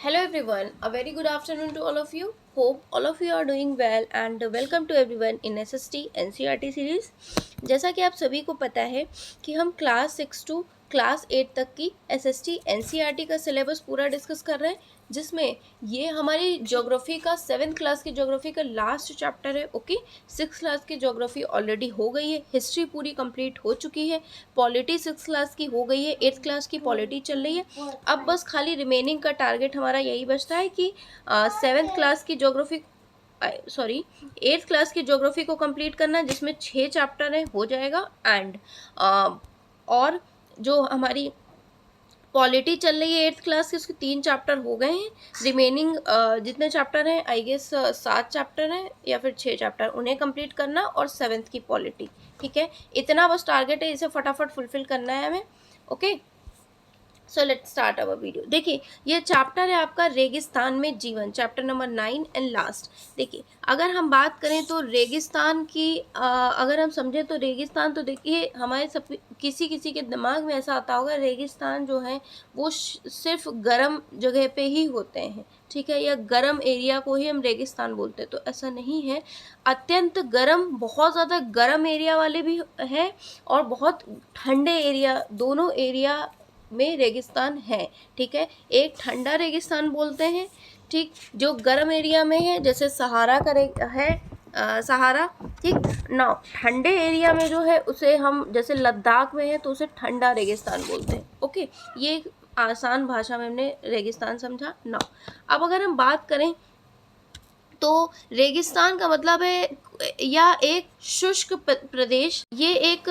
Hello everyone, a very good afternoon to all of you. Hope all of you are doing well and welcome to everyone in SST NCERT series. जैसा कि आप सभी को पता है कि हम क्लास 6 टू क्लास 8 तक की SST NCERT का सिलेबस पूरा डिस्कस कर रहे हैं, जिसमें ये हमारी ज्योग्राफी का 7th क्लास की ज्योग्राफी का लास्ट चैप्टर है. ओके, 6th क्लास की ज्योग्राफी ऑलरेडी हो गई है, हिस्ट्री पूरी कंप्लीट हो चुकी है, पॉलिटी 6th क्लास की हो गई है, 8th क्लास की पॉलिटी चल रही है. अब बस खाली रिमेनिंग का टारगेट हमारा यही बचता है कि 7th क्लास की ज्योग्राफी सॉरी 8th क्लास की ज्योग्राफी को कंप्लीट करना, जिसमें 6 चैप्टर है, हो जाएगा. एंड और जो हमारी पॉलिटी चल रही है 8th क्लास की, उसके 3 चैप्टर हो गए हैं. रिमेनिंग जितने चैप्टर हैं आई गेस 7 चैप्टर हैं या फिर 6 चैप्टर, उन्हें कंप्लीट करना और 7th की पॉलिटी. ठीक है, इतना बस टारगेट है, इसे फटाफट फुलफिल करना है हमें. Okay, so let's start our video. देखिए, ये चैप्टर है आपका रेगिस्तान में जीवन, चैप्टर नंबर 9 एंड लास्ट. देखिए, अगर हम बात करें तो रेगिस्तान की अगर हम समझें तो रेगिस्तान, तो देखिए हमारे सब किसी किसी के दिमाग में ऐसा आता होगा रेगिस्तान जो है वो सिर्फ गर्म जगह पे ही होते हैं. ठीक है, या गर्म एरिया को ही हम रेगिस्तान बोलते हैं, तो ऐसा नहीं है. अत्यंत गर्म, बहुत ज़्यादा गर्म एरिया वाले भी हैं और बहुत ठंडे एरिया, दोनों एरिया में रेगिस्तान है. ठीक है, एक ठंडा रेगिस्तान बोलते हैं, ठीक, जो गर्म एरिया में है, जैसे सहारा का है सहारा. ठीक ना, ठंडे एरिया में जो है उसे हम, जैसे लद्दाख में है तो उसे ठंडा रेगिस्तान बोलते हैं. ओके, ये आसान भाषा में हमने रेगिस्तान समझा ना. अब अगर हम बात करें तो रेगिस्तान का मतलब है या एक शुष्क प्रदेश. ये एक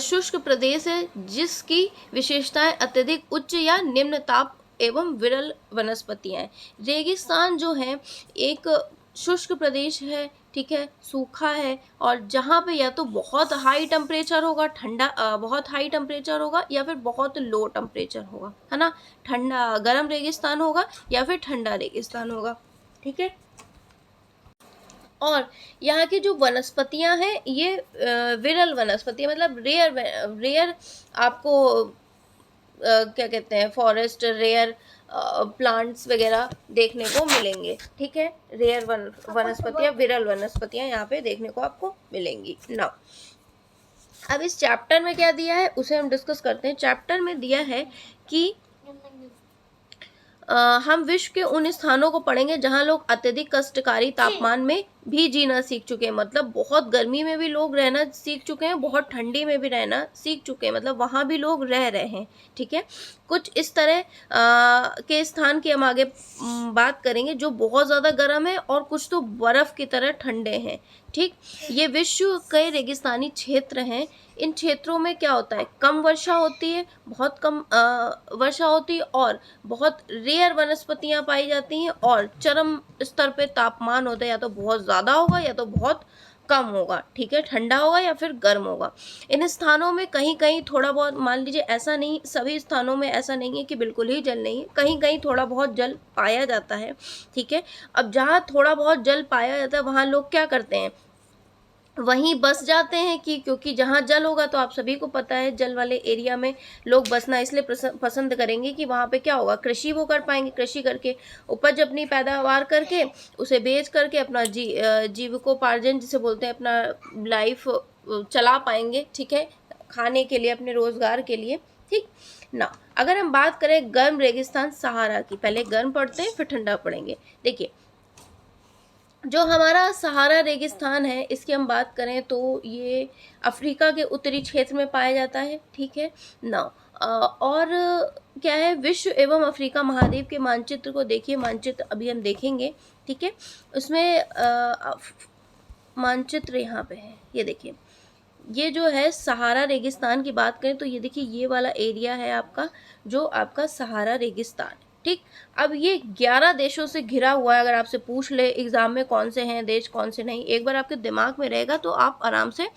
शुष्क प्रदेश है जिसकी विशेषताएं अत्यधिक उच्च या निम्न ताप एवं विरल वनस्पतियां हैं. रेगिस्तान जो है एक शुष्क प्रदेश है, ठीक है, सूखा है, और जहाँ पे या तो बहुत हाई टेम्परेचर होगा, ठंडा बहुत हाई टेम्परेचर होगा, या फिर बहुत लो टेम्परेचर होगा, है ना. ठंडा गर्म रेगिस्तान होगा या फिर ठंडा रेगिस्तान होगा. ठीक है, और यहाँ की जो वनस्पतियाँ हैं ये विरल वनस्पतियाँ, मतलब रेयर रेयर आपको क्या कहते हैं, फॉरेस्ट रेयर प्लांट्स वगैरह देखने को मिलेंगे. ठीक है, रेयर वनस्पतियाँ, विरल वनस्पतियाँ यहाँ पे देखने को आपको मिलेंगी ना. अब इस चैप्टर में क्या दिया है उसे हम डिस्कस करते हैं. चैप्टर में दिया है कि हम विश्व के उन स्थानों को पढ़ेंगे जहां लोग अत्यधिक कष्टकारी तापमान में भी जीना सीख चुके हैं. मतलब बहुत गर्मी में भी लोग रहना सीख चुके हैं, बहुत ठंडी में भी रहना सीख चुके हैं, मतलब वहां भी लोग रह रहे हैं. ठीक है, कुछ इस तरह के स्थान की हम आगे बात करेंगे जो बहुत ज़्यादा गर्म है और कुछ तो बर्फ़ की तरह ठंडे हैं. ठीक, ये विश्व के रेगिस्तानी क्षेत्र हैं. इन क्षेत्रों में क्या होता है, कम वर्षा होती है, बहुत कम वर्षा होती है, और बहुत रेयर वनस्पतियां पाई जाती हैं, और चरम स्तर पे तापमान होता है, या तो बहुत ज़्यादा होगा या तो बहुत कम होगा. ठीक है, ठंडा होगा या फिर गर्म होगा. इन स्थानों में कहीं कहीं थोड़ा बहुत, मान लीजिए ऐसा नहीं, सभी स्थानों में ऐसा नहीं है कि बिल्कुल ही जल नहीं है, कहीं कहीं थोड़ा बहुत जल पाया जाता है. ठीक है, अब जहाँ थोड़ा बहुत जल पाया जाता है वहाँ लोग क्या करते हैं, वहीं बस जाते हैं, कि क्योंकि जहाँ जल होगा, तो आप सभी को पता है जल वाले एरिया में लोग बसना इसलिए पसंद करेंगे कि वहाँ पे क्या होगा, कृषि वो कर पाएंगे, कृषि करके उपज अपनी पैदावार करके उसे बेच करके अपना जीविकोपार्जन जिसे बोलते हैं, अपना लाइफ चला पाएंगे. ठीक है, खाने के लिए, अपने रोजगार के लिए. ठीक ना, अगर हम बात करें गर्म रेगिस्तान सहारा की, पहले गर्म पढ़ते हैं फिर ठंडा पढ़ेंगे. देखिए, जो हमारा सहारा रेगिस्तान है, इसकी हम बात करें तो ये अफ्रीका के उत्तरी क्षेत्र में पाया जाता है. ठीक है ना, और क्या है, विश्व एवं अफ्रीका महाद्वीप के मानचित्र को देखिए, मानचित्र अभी हम देखेंगे. ठीक है, उसमें मानचित्र यहाँ पे है, ये देखिए, ये जो है सहारा रेगिस्तान की बात करें तो ये देखिए, ये वाला एरिया है आपका, जो आपका सहारा रेगिस्तान. ठीक, अब ये 11 देशों से घिरा हुआ है. अगर आपसे पूछ ले एग्जाम में कौन से हैं देश, कौन से नहीं, एक बार आपके दिमाग में रहेगा तो आप आराम से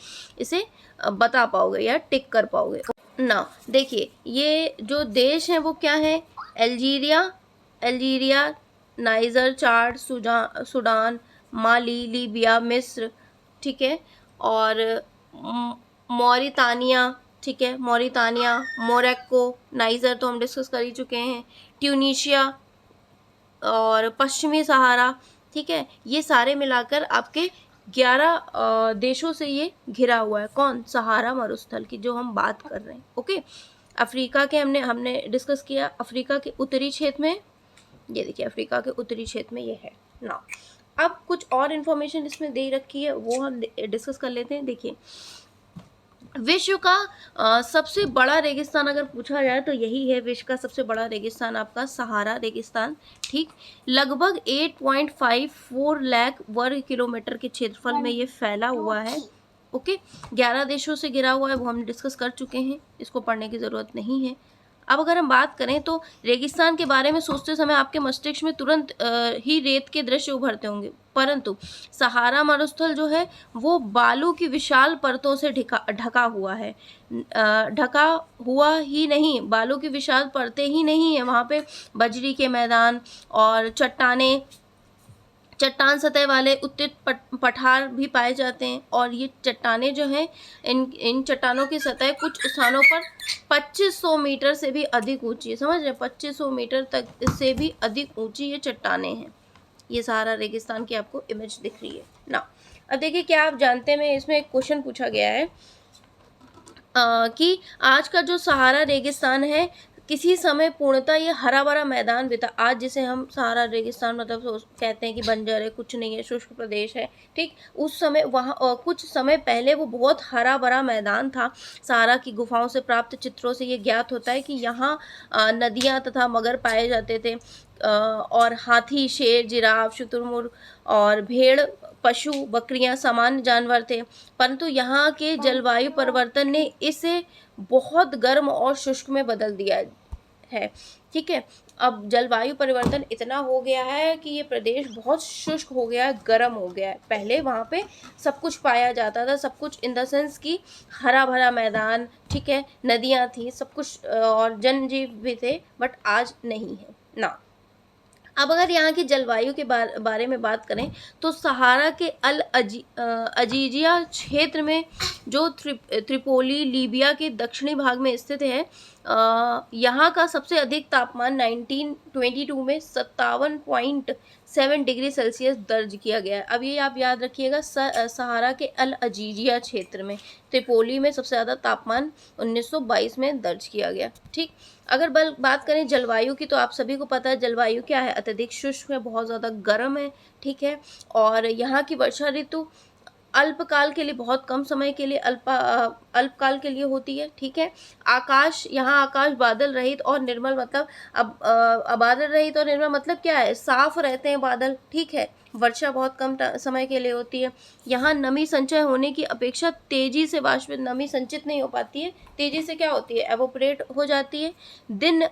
इसे बता पाओगे या टिक कर पाओगे ना. देखिए, ये जो देश हैं वो क्या है, अल्जीरिया, नाइजर, चाड, सूडान, माली, लीबिया, मिस्र. ठीक है, और मौरितानिया. ठीक है, मौरितानिया, मोरक्को, नाइजर तो हम डिस्कस कर ही चुके हैं, ट्यूनीशिया, और पश्चिमी सहारा, ठीक है, ये सारे मिलाकर आपके 11 देशों से ये घिरा हुआ है। कौन? सहारा मरुस्थल की जो हम बात कर रहे हैं। ओके, अफ्रीका के हमने डिस्कस किया, अफ्रीका के उत्तरी क्षेत्र में, ये देखिए अफ्रीका के उत्तरी क्षेत्र में ये है ना। अब कुछ और इन्फॉर्मेशन इसमें दे रखी है, वो हम डिस्कस कर लेते हैं। देखिए, विश्व का सबसे बड़ा रेगिस्तान अगर पूछा जाए तो यही है, विश्व का सबसे बड़ा रेगिस्तान आपका सहारा रेगिस्तान, ठीक। लगभग 8.54 लाख वर्ग किलोमीटर के क्षेत्रफल में ये फैला हुआ है। ओके, 11 देशों से घिरा हुआ है, वो हम डिस्कस कर चुके हैं, इसको पढ़ने की ज़रूरत नहीं है। अब अगर हम बात करें तो रेगिस्तान के बारे में सोचते समय आपके मस्तिष्क में तुरंत ही रेत के दृश्य उभरते होंगे, परंतु सहारा मरुस्थल जो है वो बालू की विशाल परतों से ढका हुआ है। ढका हुआ ही नहीं, बालू की विशाल परतें ही नहीं है, वहाँ पे बजरी के मैदान और चट्टान सतह वाले उत्तित पठार भी पाए जाते हैं। और ये चट्टानें जो हैं, इन चट्टानों की सतह कुछ स्थानों पर 2500 मीटर से भी अधिक ऊंची है। समझ रहे? 2500 मीटर तक से भी अधिक ऊंची ये चट्टानें हैं। ये सहारा रेगिस्तान की आपको इमेज दिख रही है ना। अब देखिए, क्या आप जानते हैं, इसमें एक क्वेश्चन पूछा गया है कि आज का जो सहारा रेगिस्तान है, किसी समय पूर्णतः ये हरा भरा मैदान भी था। आज जिसे हम सहारा रेगिस्तान मतलब कहते हैं कि बंजर है, कुछ नहीं है, शुष्क प्रदेश है, ठीक। उस समय वहाँ कुछ समय पहले वो बहुत हरा भरा मैदान था। सहारा की गुफाओं से प्राप्त चित्रों से ये ज्ञात होता है कि यहाँ नदियाँ तथा मगर पाए जाते थे, और हाथी, शेर, जिराफ, शुतुरमुर्ग और भेड़, पशु, बकरियां सामान्य जानवर थे। परंतु यहाँ के जलवायु परिवर्तन ने इसे बहुत गर्म और शुष्क में बदल दिया है, ठीक है। अब जलवायु परिवर्तन इतना हो गया है कि ये प्रदेश बहुत शुष्क हो गया है, गर्म हो गया है। पहले वहाँ पे सब कुछ पाया जाता था, सब कुछ इन द सेंस कि हरा भरा मैदान, ठीक है, नदियाँ थी, सब कुछ और जनजीव भी थे, बट आज नहीं है ना। अब अगर यहाँ की जलवायु के बारे में बात करें तो सहारा के अजीजिया क्षेत्र में जो त्रिपोली लीबिया के दक्षिणी भाग में स्थित है, यहाँ का सबसे अधिक तापमान 1922 में 57.7 डिग्री सेल्सियस दर्ज किया गया है। अब ये आप याद रखिएगा, सहारा के अल अजीजिया क्षेत्र में त्रिपोली में सबसे ज़्यादा तापमान 1922 में दर्ज किया गया, ठीक। अगर बात करें जलवायु की तो आप सभी को पता है जलवायु क्या है, अत्यधिक शुष्क है, बहुत ज़्यादा गर्म है, ठीक है। और यहाँ की वर्षा ऋतु अल्पकाल के लिए, बहुत कम समय के लिए अल्पकाल के लिए होती है, ठीक है। यहाँ आकाश बादल रहित और निर्मल, मतलब अब बादल रहित और निर्मल मतलब क्या है, साफ रहते हैं बादल, ठीक है। वर्षा बहुत कम समय के लिए होती है। यहाँ नमी संचय होने की अपेक्षा तेजी से वाष्पित, नमी संचित नहीं हो पाती है, तेजी से क्या होती है, एवोपरेट हो जाती है। दिन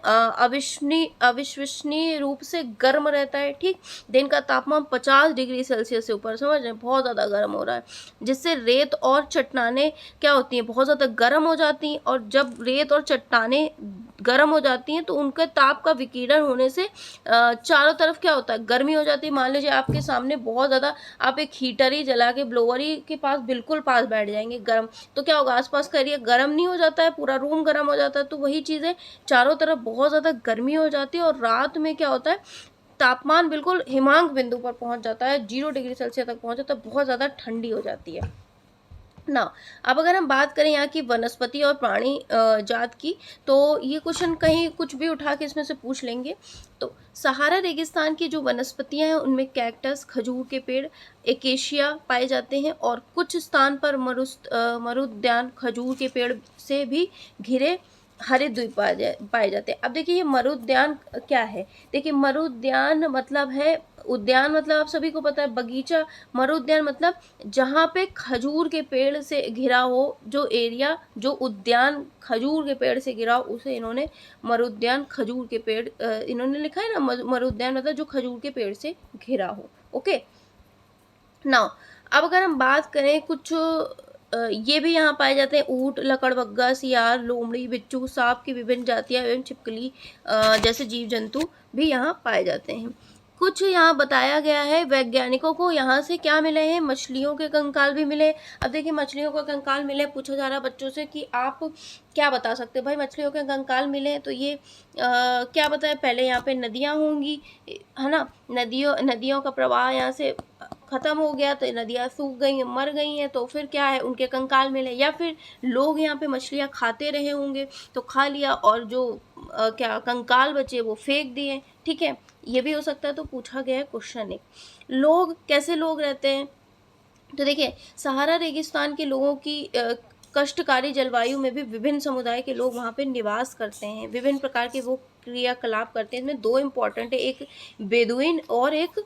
अविश्वसनीय रूप से गर्म रहता है, ठीक। दिन का तापमान 50 डिग्री सेल्सियस से ऊपर, समझ रहे हैं, बहुत ज़्यादा गर्म हो रहा है, जिससे रेत और चट्टानें क्या होती हैं, बहुत ज़्यादा गर्म हो जाती हैं। और जब रेत और चट्टानें गर्म हो जाती हैं तो उनके ताप का विकिरण होने से चारों तरफ क्या होता है, गर्मी हो जाती है। मान लीजिए आपके सामने बहुत ज़्यादा, आप एक हीटर ही जला के ब्लोअर ही के पास बिल्कुल पास बैठ जाएंगे गर्म, तो क्या होगा, आसपास का एरिया गर्म नहीं हो जाता है, पूरा रूम गर्म हो जाता है। तो वही चीज़ें, चारों तरफ बहुत ज़्यादा गर्मी हो जाती है और रात में क्या होता है, तापमान बिल्कुल हिमांक बिंदु पर पहुंच जाता है, 0 डिग्री सेल्सियस तक पहुंच जाता है, बहुत ज़्यादा ठंडी हो जाती है ना। अब अगर हम बात करें यहाँ की वनस्पति और प्राणी जात की, तो ये क्वेश्चन कहीं कुछ भी उठा के इसमें से पूछ लेंगे। तो सहारा रेगिस्तान की जो वनस्पतियाँ हैं उनमें कैक्टस, खजूर के पेड़, एकेशिया पाए जाते हैं, और कुछ स्थान पर मरुद्यान खजूर के पेड़ से भी घिरे हरित द्वीप पाए जाते हैं। अब देखिए, ये मरुद्यान क्या है, देखिए मरुद्यान मतलब है, उद्यान मतलब आप सभी को पता है बगीचा, मरुद्यान मतलब जहाँ पे खजूर के पेड़ से घिरा हो, जो एरिया, जो उद्यान खजूर के पेड़ से घिरा हो, उसे इन्होंने मरुद्यान, खजूर के पेड़ इन्होंने लिखा है ना, मरुद्यान मतलब जो खजूर के पेड़ से घिरा हो। ओके नाउ, अब अगर हम बात करें कुछ ये भी यहाँ पाए जाते हैं, ऊंट, लकड़बग्गा, सियार, लोमड़ी, बिच्छू, सांप की विभिन्न जातियाँ एवं छिपकली जैसे जीव जंतु भी यहाँ पाए जाते हैं। कुछ यहाँ बताया गया है, वैज्ञानिकों को यहाँ से क्या मिले हैं, मछलियों के कंकाल भी मिले। अब देखिए मछलियों के कंकाल मिले, पूछा जा रहा है बच्चों से कि आप क्या बता सकते हो भाई, मछलियों के कंकाल मिले तो ये क्या बताए, पहले यहाँ पे नदियाँ होंगी, है ना, नदियों का प्रवाह यहाँ से ख़त्म हो गया तो नदियाँ सूख गई, मर गई हैं, तो फिर क्या है, उनके कंकाल मिले, या फिर लोग यहाँ पे मछलियाँ खाते रहे होंगे तो खा लिया और जो क्या कंकाल बचे वो फेंक दिए। ठीक है, ये भी हो सकता है। तो पूछा गया है क्वेश्चन एक, लोग कैसे लोग रहते हैं, तो देखिए सहारा रेगिस्तान के लोगों की कष्टकारी जलवायु में भी विभिन्न समुदाय के लोग वहाँ पे निवास करते हैं, विभिन्न प्रकार के वो क्रियाकलाप करते हैं। इसमें दो इम्पोर्टेंट है, एक बेदुइन और एक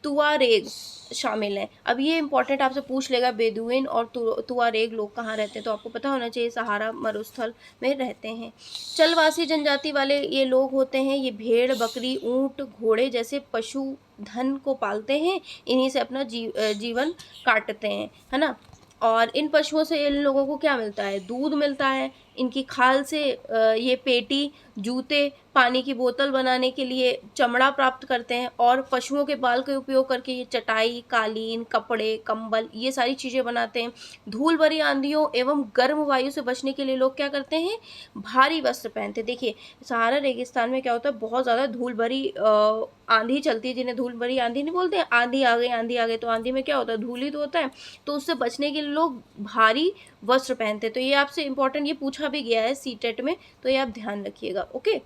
तुआरेग शामिल हैं। अब ये इंपॉर्टेंट आपसे पूछ लेगा, बेदुइन और तुआरेग लोग कहाँ रहते हैं, तो आपको पता होना चाहिए सहारा मरुस्थल में रहते हैं। चलवासी जनजाति वाले ये लोग होते हैं, ये भेड़, बकरी, ऊंट, घोड़े जैसे पशु धन को पालते हैं, इन्हीं से अपना जीवन काटते हैं, है ना। और इन पशुओं से इन लोगों को क्या मिलता है, दूध मिलता है, इनकी खाल से ये पेटी, जूते, पानी की बोतल बनाने के लिए चमड़ा प्राप्त करते हैं, और पशुओं के बाल का उपयोग करके ये चटाई, कालीन, कपड़े, कंबल ये सारी चीज़ें बनाते हैं। धूल भरी आंधियों एवं गर्म वायु से बचने के लिए लोग क्या करते हैं, भारी वस्त्र पहनते हैं। देखिए सहारा रेगिस्तान में क्या होता है, बहुत ज़्यादा धूल भरी आंधी चलती है, जिन्हें धूल भरी आंधी नहीं बोलते हैं, आंधी आ गई, आंधी आ गई, तो आंधी में क्या होता है, धूल ही तो होता है, तो उससे बचने के लिए लोग भारी वस्त्र पहनते हैं। तो ये आपसे इंपॉर्टेंट, ये पूछा भी गया है सीटेट में, तो ये आप ध्यान रखिएगा। ओके,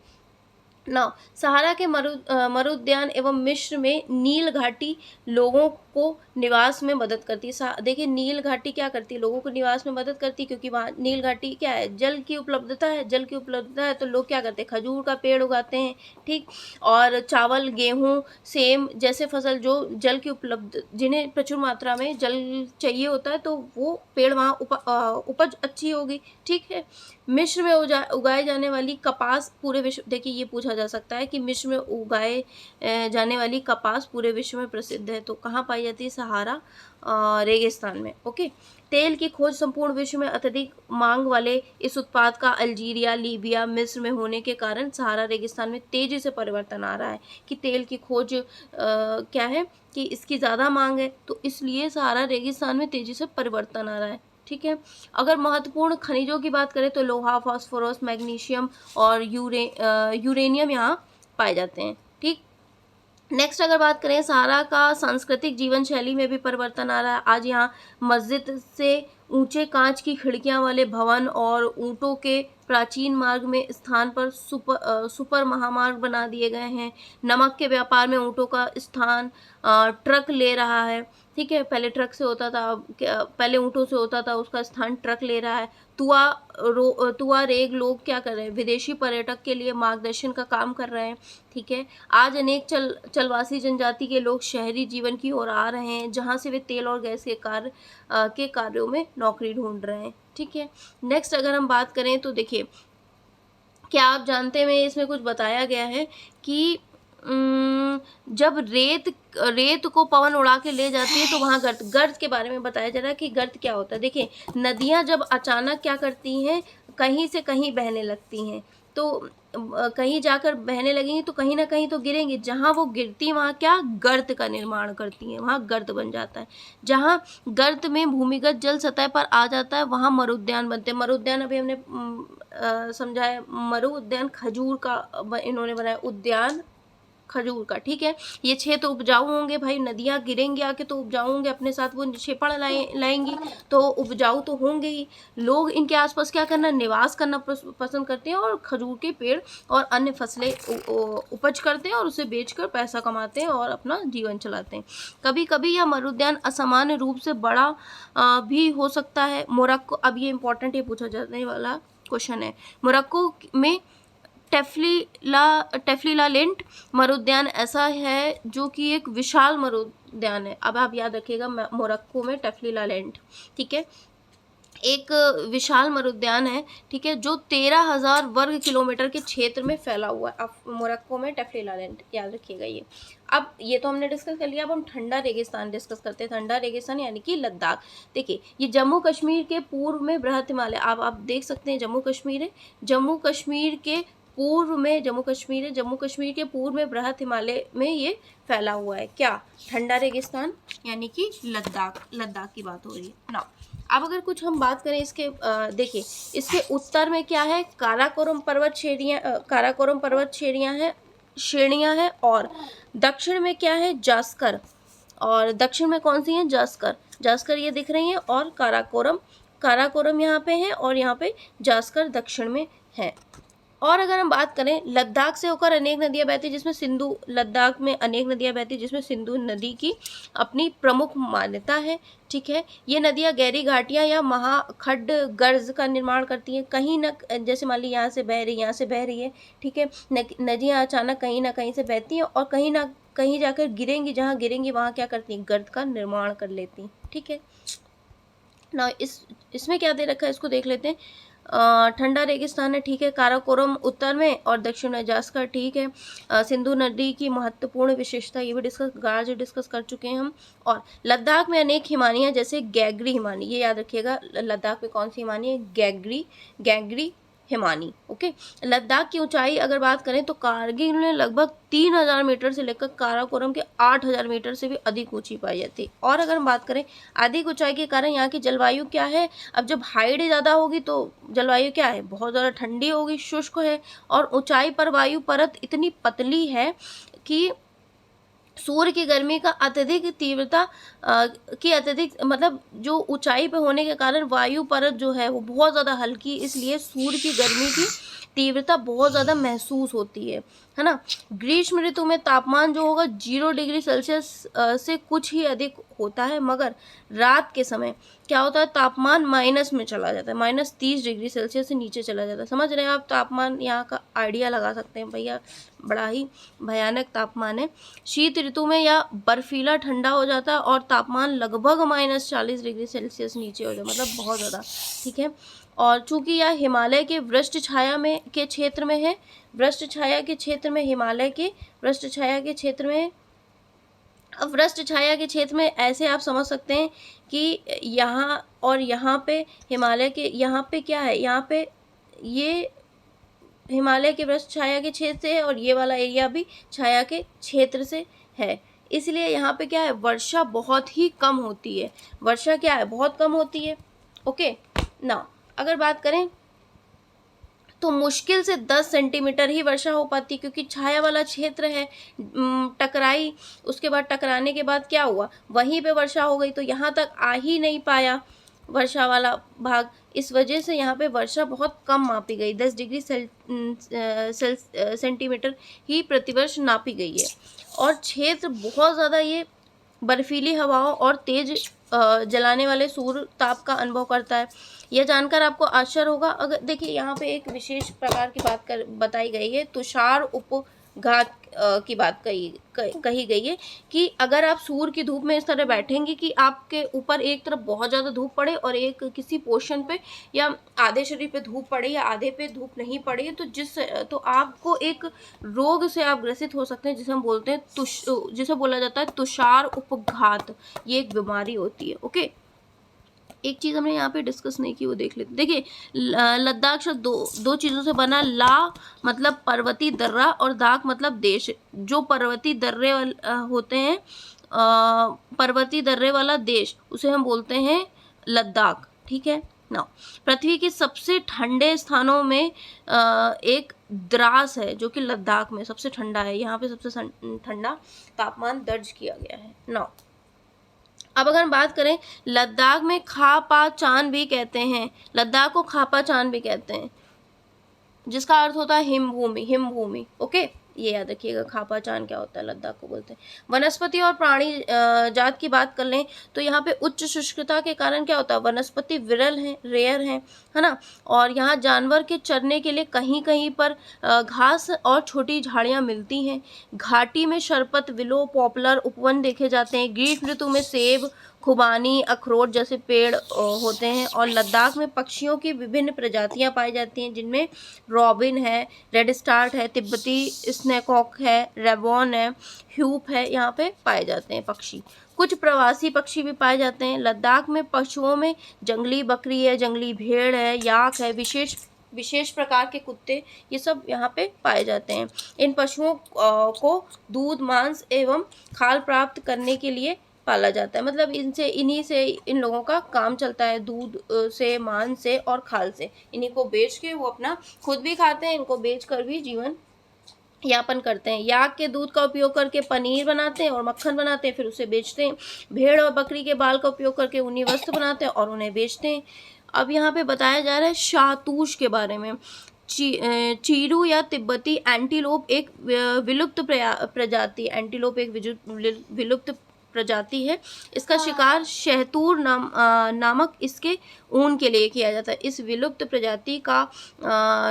ना सहारा के मरुद्यान एवं मिस्र में नील घाटी लोगों को निवास में मदद करती है। देखिए नील घाटी क्या करती है, लोगों को निवास में मदद करती है, क्योंकि वहाँ नील घाटी क्या है, जल की उपलब्धता है, जल की उपलब्धता है तो लोग क्या करते हैं, खजूर का पेड़ उगाते हैं, ठीक, और चावल, गेहूँ, सेम जैसे फसल जो जल की उपलब्ध, जिन्हें प्रचुर मात्रा में जल चाहिए होता है, तो वो पेड़ वहाँ उपज अच्छी होगी। ठीक है, मिस्र में उगाए जाने वाली कपास पूरे विश्व, देखिए ये पूछा जा सकता है कि मिस्र में उगाए जाने वाली कपास पूरे विश्व में प्रसिद्ध है, तो कहाँ पाई जाती है, सहारा रेगिस्तान में। ओके, तेल की खोज संपूर्ण विश्व में अत्यधिक मांग वाले इस उत्पाद का अल्जीरिया, लीबिया, मिस्र में होने के कारण सहारा रेगिस्तान में तेजी से परिवर्तन आ रहा है, कि तेल की खोज क्या है कि इसकी ज़्यादा मांग है, तो इसलिए सहारा रेगिस्तान में तेजी से परिवर्तन आ रहा है। ठीक है, अगर महत्वपूर्ण खनिजों की बात करें तो लोहा, फास्फोरस, मैग्नीशियम और यूरेनियम यहाँ पाए जाते हैं। ठीक, नेक्स्ट अगर बात करें, सहारा का सांस्कृतिक जीवन शैली में भी परिवर्तन आ रहा है। आज यहाँ मस्जिद से ऊंचे कांच की खिड़कियां वाले भवन और ऊँटों के प्राचीन मार्ग में स्थान पर सुपर महामार्ग बना दिए गए हैं। नमक के व्यापार में ऊँटों का स्थान ट्रक ले रहा है। ठीक है, पहले ट्रक से होता था, पहले ऊँटों से होता था, उसका स्थान ट्रक ले रहा है। तुआरेग लोग क्या कर रहे हैं, विदेशी पर्यटक के लिए मार्गदर्शन का काम कर रहे हैं। ठीक है, आज अनेक चलवासी जनजाति के लोग शहरी जीवन की ओर आ रहे हैं, जहां से वे तेल और गैस के कार्यों में नौकरी ढूंढ रहे हैं। ठीक है, नेक्स्ट अगर हम बात करें तो देखिए, क्या आप जानते हैं, इसमें कुछ बताया गया है कि जब रेत को पवन उड़ा के ले जाती है तो वहाँ गर्त के बारे में बताया जा रहा है कि गर्त क्या होता है। देखिए नदियाँ जब अचानक क्या करती हैं, कहीं से कहीं बहने लगती हैं, तो कहीं जाकर बहने लगेंगी तो कहीं ना कहीं तो गिरेंगी, जहाँ वो गिरती वहाँ क्या गर्त का निर्माण करती हैं, वहाँ गर्त बन जाता है। जहाँ गर्त में भूमिगत जल सतह पर आ जाता है वहाँ मरुद्यान बनते हैं। मरुद्यान अभी हमने समझाया, मरु उद्यान खजूर का इन्होंने बनाया, उद्यान खजूर का। ठीक है, ये 6 तो उपजाऊ होंगे भाई, नदियाँ गिरेंगी आके तो उपजाऊ होंगे, अपने साथ वो शेपड़ लाएंगी तो उपजाऊ तो होंगे ही। लोग इनके आसपास क्या करना, निवास करना पसंद करते हैं और खजूर के पेड़ और अन्य फसलें उपज करते हैं और उसे बेचकर पैसा कमाते हैं और अपना जीवन चलाते हैं। कभी कभी यह मरुद्यान असामान्य रूप से बड़ा भी हो सकता है। मोरक्को, अब ये इंपॉर्टेंट, ये पूछा जाने वाला क्वेश्चन है, मोरक्को में टेफ्लिलालेंट मरुद्यान ऐसा है जो कि एक विशाल मरुद्यान है। अब आप याद रखिएगा, मोरक्को में टेफ्लिलालेंट, ठीक है, एक विशाल मरुद्यान है, ठीक है, जो 13,000 वर्ग किलोमीटर के क्षेत्र में फैला हुआ है। अब मोरक्को में टेफ्लिलालेंट, याद रखिएगा ये। अब ये तो हमने डिस्कस कर लिया, अब हम ठंडा रेगिस्तान डिस्कस करते हैं। ठंडा रेगिस्तान यानी कि लद्दाख। देखिए ये जम्मू कश्मीर के पूर्व में बृहत हिमालय, आप देख सकते हैं जम्मू कश्मीर है, जम्मू कश्मीर के पूर्व में जम्मू कश्मीर है, जम्मू कश्मीर के पूर्व में बृहद हिमालय में ये फैला हुआ है। क्या? ठंडा रेगिस्तान, यानी कि लद्दाख, लद्दाख की बात हो रही है ना। अब अगर कुछ हम बात करें इसके, देखिए इसके उत्तर में क्या है, काराकोरम पर्वत श्रेणियाँ, काराकोरम पर्वत श्रेणियाँ हैं, और दक्षिण में क्या है, जास्कर, और दक्षिण में कौन सी हैं, जास्कर, जास्कर ये दिख रही हैं, और काराकोरम, काराकोरम यहाँ पे है, और यहाँ पे जास्कर दक्षिण में है। और अगर हम बात करें, लद्दाख से होकर अनेक नदियां बहती, जिसमें सिंधु, लद्दाख में अनेक नदियां बहती जिसमें सिंधु नदी की अपनी प्रमुख मान्यता है। ठीक है, ये नदियां गहरी घाटियां या महाखड्ड गर्ज का निर्माण करती हैं। कहीं न, जैसे मान ली यहाँ से बह रही, यहाँ से बह रही है, ठीक है, नदियां अचानक कहीं ना कहीं से बहती हैं और कहीं ना कहीं जाकर गिरेंगी, जहाँ गिरेंगी वहाँ क्या करती हैं, गर्त का निर्माण कर लेती हैं। ठीक है ना, इसमें क्या दे रखा है, इसको देख लेते हैं। ठंडा रेगिस्तान है, ठीक है, काराकोरम उत्तर में और दक्षिण में जास्कर, ठीक है। सिंधु नदी की महत्वपूर्ण विशेषता, ये भी डिस्कस कर चुके हैं हम। और लद्दाख में अनेक हिमानियाँ, जैसे गैगरी हिमानी, ये याद रखिएगा, लद्दाख में कौन सी हिमानी है, गैगरी हिमानी। ओके, लद्दाख की ऊंचाई अगर बात करें तो कारगिल में लगभग 3000 मीटर से लेकर काराकोरम के 8000 मीटर से भी अधिक ऊंची पाई जाती है। और अगर हम बात करें अधिक ऊंचाई के कारण यहाँ की जलवायु क्या है, अब जब हाइट ज़्यादा होगी तो जलवायु क्या है, बहुत ज़्यादा ठंडी होगी, शुष्क है, और ऊंचाई पर वायु परत इतनी पतली है कि सूर्य की गर्मी का अत्यधिक तीव्रता की अत्यधिक, मतलब जो ऊंचाई पे होने के कारण वायु परत जो है वो बहुत ज़्यादा हल्की, इसलिए सूर्य की गर्मी की तीव्रता बहुत ज़्यादा महसूस होती है ना। ग्रीष्म ऋतु में तापमान जो होगा 0 डिग्री सेल्सियस से कुछ ही अधिक होता है, मगर रात के समय क्या होता है, तापमान माइनस में चला जाता है, -30 डिग्री सेल्सियस से नीचे चला जाता है। समझ रहे हैं आप, तापमान यहाँ का आइडिया लगा सकते हैं भैया, बड़ा ही भयानक तापमान है। शीत ऋतु में या बर्फीला ठंडा हो जाता है और तापमान लगभग -40 डिग्री सेल्सियस नीचे हो जाता है, मतलब बहुत ज़्यादा। ठीक है, और चूंकि यह हिमालय के वृष्ट छाया में के क्षेत्र में है, वृष्ट छाया के क्षेत्र में, हिमालय के वृष्ट छाया के क्षेत्र में, अब वृष्ट छाया के क्षेत्र में ऐसे आप समझ सकते हैं कि यहाँ और यहाँ पे हिमालय के, यहाँ पे क्या है, यहाँ पे ये हिमालय के वृष्ट छाया के क्षेत्र से है और ये वाला एरिया भी छाया के क्षेत्र से है, इसलिए यहाँ पे क्या है, वर्षा बहुत ही कम होती है, वर्षा क्या है, बहुत कम होती है। ओके ना, अगर बात करें तो मुश्किल से 10 सेंटीमीटर ही वर्षा हो पाती, क्योंकि छाया वाला क्षेत्र है, टकराई, उसके बाद टकराने के बाद क्या हुआ, वहीं पे वर्षा हो गई, तो यहाँ तक आ ही नहीं पाया वर्षा वाला भाग, इस वजह से यहाँ पे वर्षा बहुत कम मापी गई, 10 डिग्री सेंटीमीटर ही प्रतिवर्ष नापी गई है। और क्षेत्र बहुत ज़्यादा ये बर्फीली हवाओं और तेज जलाने वाले सूर्य ताप का अनुभव करता है। यह जानकर आपको आश्चर्य होगा, अगर देखिए यहाँ पे एक विशेष प्रकार की बात बताई गई है, तुषार उपघात की बात कही गई है कि अगर आप सूर्य की धूप में इस तरह बैठेंगे कि आपके ऊपर एक तरफ बहुत ज़्यादा धूप पड़े और एक किसी पोर्शन पे या आधे शरीर पे धूप पड़े या आधे पे धूप नहीं पड़े, तो आपको एक रोग से आप ग्रसित हो सकते हैं, जिसे हम बोलते हैं जिसे बोला जाता है तुषार उपघात, ये एक बीमारी होती है। ओके, एक चीज़ हमने यहाँ पे डिस्कस नहीं की, वो देख लेते। देखिए लद्दाख शब्द दो चीज़ों से बना, ला मतलब पर्वतीय दर्रा और दाख मतलब देश। जो पर्वतीय दर्रे होते हैं, पर्वतीय दर्रे वाला देश, उसे हम बोलते हैं लद्दाख। ठीक है ना, पृथ्वी के सबसे ठंडे स्थानों में एक द्रास है, जो कि लद्दाख में सबसे ठंडा है, यहाँ पे सबसे ठंडा तापमान दर्ज किया गया है ना। अब अगर हम बात करें, लद्दाख में खापा चान भी कहते हैं, लद्दाख को खापा चान भी कहते हैं, जिसका अर्थ होता है हिमभूमि। ओके, ये याद रखिएगा, खापा चान क्या होता है, लद्दाख को बोलते हैं। वनस्पति और प्राणी जात की बात कर लें तो यहाँ पे उच्च शुष्कता के कारण क्या होता है, वनस्पति विरल हैं, रेयर हैं, है ना। और यहाँ जानवर के चरने के लिए कहीं कहीं पर घास और छोटी झाड़ियाँ मिलती हैं। घाटी में शरपत, विलो, पॉपुलर उपवन देखे जाते हैं। ग्रीष्म ऋतु में सेब, खुबानी, अखरोट जैसे पेड़ होते हैं। और लद्दाख में पक्षियों की विभिन्न प्रजातियां पाई जाती हैं, जिनमें रॉबिन है, रेड स्टार्ट है, तिब्बती स्नेकॉक है, रेबॉन है, ह्यूप है, यहाँ पे पाए जाते हैं पक्षी। कुछ प्रवासी पक्षी भी पाए जाते हैं। लद्दाख में पशुओं में जंगली बकरी है, जंगली भेड़ है, याक है, विशेष विशेष प्रकार के कुत्ते, ये सब यहाँ पे पाए जाते हैं। इन पशुओं को दूध, मांस एवं खाल प्राप्त करने के लिए पाला जाता है। मतलब इन्हीं से इन लोगों का काम चलता है, दूध से, मांस से और खाल से। इन्हीं को बेच के वो अपना खुद भी खाते हैं, इनको बेच कर भी जीवन यापन करते हैं। याक के दूध का उपयोग करके पनीर बनाते हैं और मक्खन बनाते हैं, फिर उसे बेचते हैं। भेड़ और बकरी के बाल का उपयोग करके ऊनी वस्त्र बनाते हैं और उन्हें बेचते हैं। अब यहाँ पे बताया जा रहा है शाहतूश के बारे में। चीरू या तिब्बती एंटीलोप एक विलुप्त प्रजाति, एंटीलोप एक विलुप्त प्रजाति है। इसका शिकार शहतूर नामक इसके ऊन के लिए किया जाता है। इस विलुप्त प्रजाति का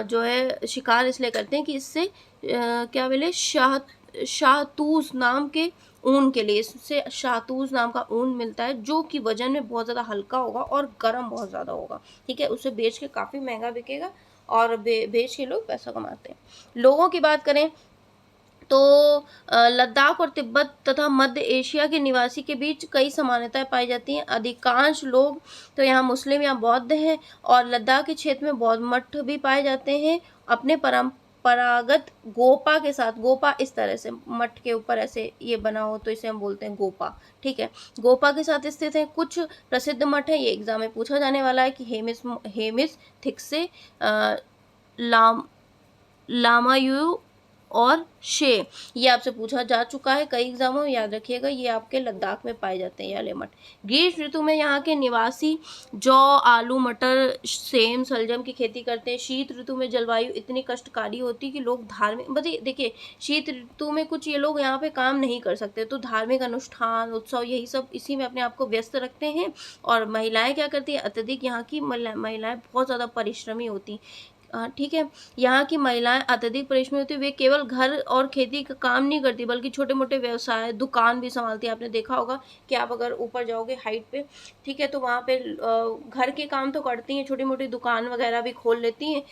जो है शिकार इसलिए करते हैं कि इससे क्या बोले, शाहतूश नाम के ऊन के लिए, इससे शाहतूश नाम का ऊन मिलता है, जो कि वजन में बहुत ज़्यादा हल्का होगा और गर्म बहुत ज़्यादा होगा। ठीक है, उसे बेच के काफ़ी महंगा बिकेगा और बेच के लोग पैसा कमाते हैं। लोगों की बात करें तो लद्दाख और तिब्बत तथा मध्य एशिया के निवासी के बीच कई समानताएं पाई जाती हैं। अधिकांश लोग तो यहाँ मुस्लिम या बौद्ध हैं और लद्दाख के क्षेत्र में बौद्ध मठ भी पाए जाते हैं। अपने परंपरागत गोपा के साथ, गोपा इस तरह से मठ के ऊपर ऐसे ये बना हो तो इसे हम बोलते हैं गोपा। ठीक है, गोपा के साथ स्थित है। कुछ प्रसिद्ध मठ है, ये एग्जाम में पूछा जाने वाला है कि हेमिस थिक्से, लामायू और शे, ये आपसे पूछा जा चुका है कई एग्जामों में, याद रखिएगा। ये आपके लद्दाख में पाए जाते हैं ये मठ। ग्रीष्म ऋतु में यहाँ के निवासी जौ, आलू, मटर, सेम, सलजम की खेती करते हैं। शीत ऋतु में जलवायु इतनी कष्टकारी होती है कि लोग धार्मिक, मतलब देखिए शीत ऋतु में कुछ ये लोग यहाँ पे काम नहीं कर सकते, तो धार्मिक अनुष्ठान, उत्सव, यही सब इसी में अपने आप को व्यस्त रखते हैं। और महिलाएं क्या करती है, अत्यधिक यहाँ की महिलाएं बहुत ज़्यादा परिश्रमी होती। ठीक है, यहाँ की महिलाएं अत्यधिक परिश्रमी होती है। वे केवल घर और खेती का काम नहीं करती बल्कि छोटे मोटे व्यवसाय, दुकान भी संभालती है। आपने देखा होगा कि आप अगर ऊपर जाओगे हाइट पे, ठीक है, तो वहाँ पे घर के काम तो करती हैं, छोटी मोटी दुकान वगैरह भी खोल लेती हैं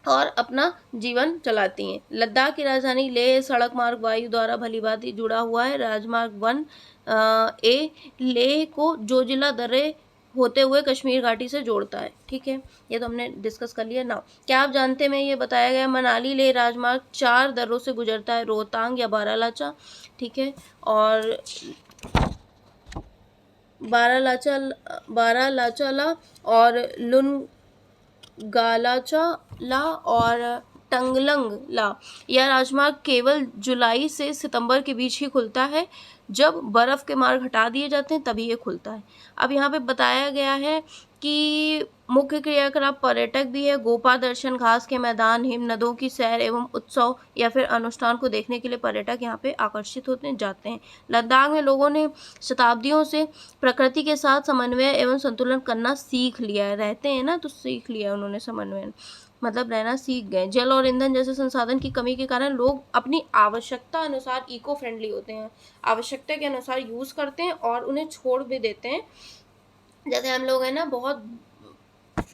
और अपना जीवन चलाती हैं। लद्दाख की राजधानी लेह सड़क मार्ग वायु द्वारा भलीभांति जुड़ा हुआ है। राजमार्ग 1 ए लेह को जोजिला दर्रे होते हुए कश्मीर घाटी से जोड़ता है। ठीक है, ये तो हमने डिस्कस कर लिया। नाउ क्या आप जानते हैं, ये बताया गया मनाली लेह राजमार्ग 4 दर्रों से गुजरता है, रोहतांग या बारालाचा। ठीक है, और बारालाचाला और गालाचाला और टंगलंगला। यह राजमार्ग केवल जुलाई से सितंबर के बीच ही खुलता है। जब बर्फ़ के मार्ग हटा दिए जाते हैं तभी ये खुलता है। अब यहाँ पे बताया गया है कि मुख्य क्रियाकलाप पर्यटक भी है। गोपा दर्शन, घास के मैदान, हिम नदों की सैर एवं उत्सव या फिर अनुष्ठान को देखने के लिए पर्यटक यहाँ पे आकर्षित होते जाते हैं। लद्दाख में लोगों ने शताब्दियों से प्रकृति के साथ समन्वय एवं संतुलन करना सीख लिया है। रहते हैं ना, तो सीख लिया है उन्होंने समन्वय, मतलब रहना सीख गए। जल और ईंधन जैसे संसाधन की कमी के कारण लोग अपनी आवश्यकता अनुसार इको फ्रेंडली होते हैं, आवश्यकता के अनुसार यूज़ करते हैं और उन्हें छोड़ भी देते हैं। जैसे हम लोग हैं ना, बहुत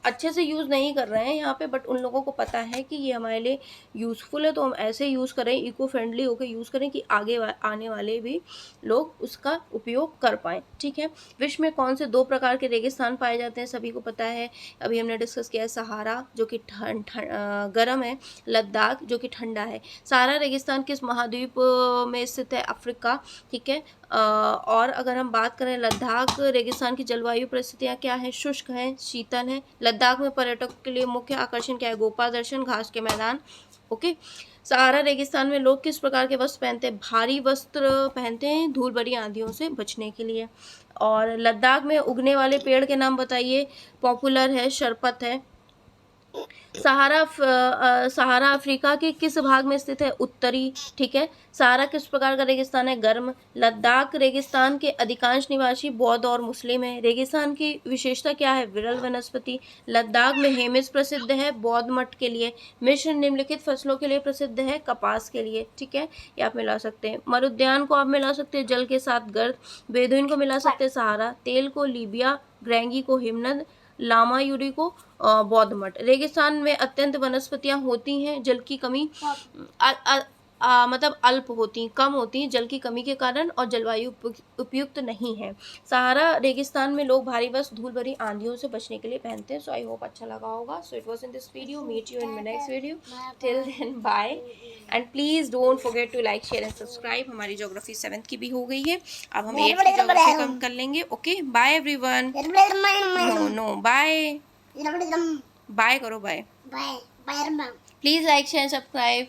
अच्छे से यूज़ नहीं कर रहे हैं यहाँ पे, बट उन लोगों को पता है कि ये हमारे लिए यूज़फुल है, तो हम ऐसे यूज़ करें, इको फ्रेंडली होकर यूज़ करें कि आगे आने वाले भी लोग उसका उपयोग कर पाएँ। ठीक है, विश्व में कौन से 2 प्रकार के रेगिस्तान पाए जाते हैं, सभी को पता है। अभी हमने डिस्कस किया है सहारा जो कि गर्म है, लद्दाख जो कि ठंडा है। सहारा रेगिस्तान किस महाद्वीप में स्थित है, अफ्रीका। ठीक है, और अगर हम बात करें लद्दाख रेगिस्तान की जलवायु परिस्थितियाँ क्या हैं, शुष्क हैं, शीतल हैं। लद्दाख में पर्यटकों के लिए मुख्य आकर्षण क्या है, गोपा दर्शन, घास के मैदान। ओके, सहारा रेगिस्तान में लोग किस प्रकार के वस्त्र पहनते हैं, भारी वस्त्र पहनते हैं धूल भरी आंधियों से बचने के लिए। और लद्दाख में उगने वाले पेड़ के नाम बताइए। पॉपुलर है, शरपत है। सहारा अफ्रीका के किस भाग में स्थित है, उत्तरी। ठीक है, सहारा किस प्रकार का रेगिस्तान है, गर्म। लद्दाख रेगिस्तान के अधिकांश निवासी बौद्ध और मुस्लिम हैं। रेगिस्तान की विशेषता क्या है, विरल वनस्पति। लद्दाख में हेमिस प्रसिद्ध है बौद्ध मठ के लिए। मिश्र निम्नलिखित फसलों के लिए प्रसिद्ध है, कपास के लिए। ठीक है, ये आप मिला सकते हैं। मरुद्यान को आप मिला सकते हैं जल के साथ गर्द। बेदुइन को मिला सकते हैं सहारा। तेल को लीबिया, ग्रेंगी को हिमनद, लामायूरी को बौद्ध मठ। रेगिस्तान में अत्यंत वनस्पतियां होती हैं, जल की कमी मतलब अल्प होती, कम होती, जल की कमी के कारण और जलवायु उपयुक्त नहीं है। सहारा रेगिस्तान में लोग भारी वस्त्र धूल भरी आंधियों से बचने के लिए पहनते हैं। सो आई होप अच्छा लगा होगा। So it was in this video, meet you in my next video, till then bye and please don't forget to like share and subscribe. हमारी ज्योग्राफी 7th की भी हो गई है, अब हम 8th की ज्योग्राफी कम कर लेंगे। Okay bye everyone. No no bye, bye करो, bye. Please like share subscribe,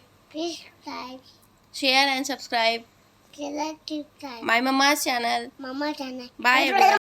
share and subscribe my mama's channel. Bye everyone.